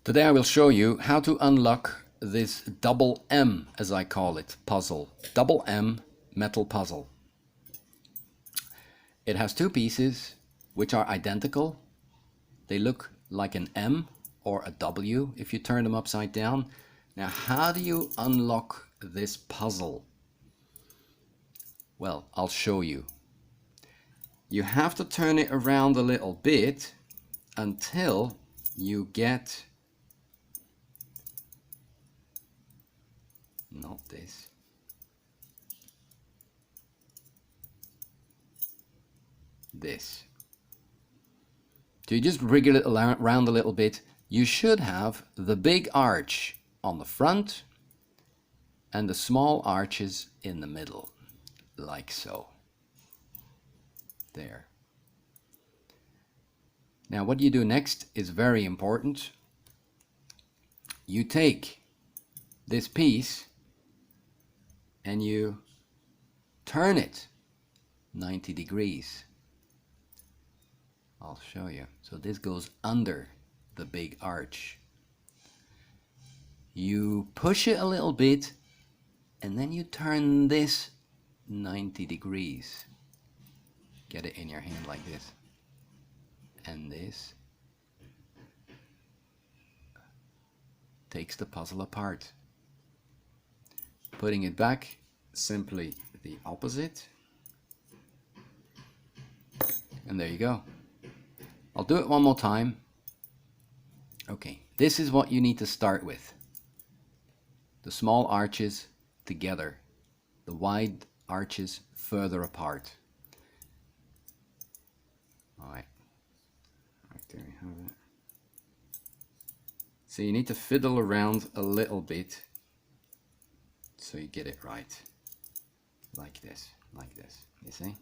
Today I will show you how to unlock this double M, as I call it, puzzle. Double M metal puzzle. It has two pieces which are identical. They look like an M or a W if you turn them upside down. Now, how do you unlock this puzzle? Well, I'll show you. You have to turn it around a little bit until you get, not this, this. So you just wriggle it around a little bit. You should have the big arch on the front and the small arches in the middle, like so. There. Now what you do next is very important. You take this piece and you turn it 90 degrees. I'll show you. So this goes under the big arch. You push it a little bit and then you turn this 90 degrees. Get it in your hand like this. And this takes the puzzle apart. Putting it back, simply the opposite. And there you go. I'll do it one more time. Okay, this is what you need to start with. The small arches together, the wide arches further apart. Alright, right there you have it. So you need to fiddle around a little bit so you get it right. Like this, you see?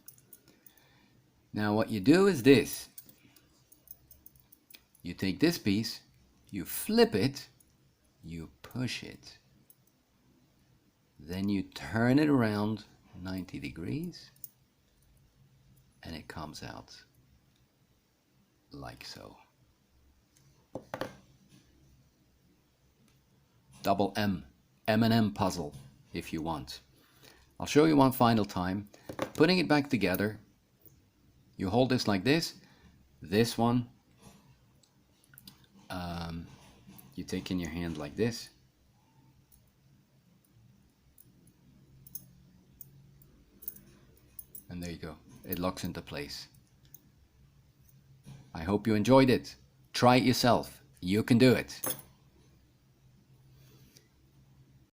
Now what you do is this. You take this piece, you flip it, you push it. Then you turn it around 90 degrees and it comes out like so. Double M, M&M puzzle if you want. I'll show you one final time. Putting it back together, you hold this like this. This one, you take in your hand like this. And there you go. It locks into place. I hope you enjoyed it. Try it yourself. You can do it.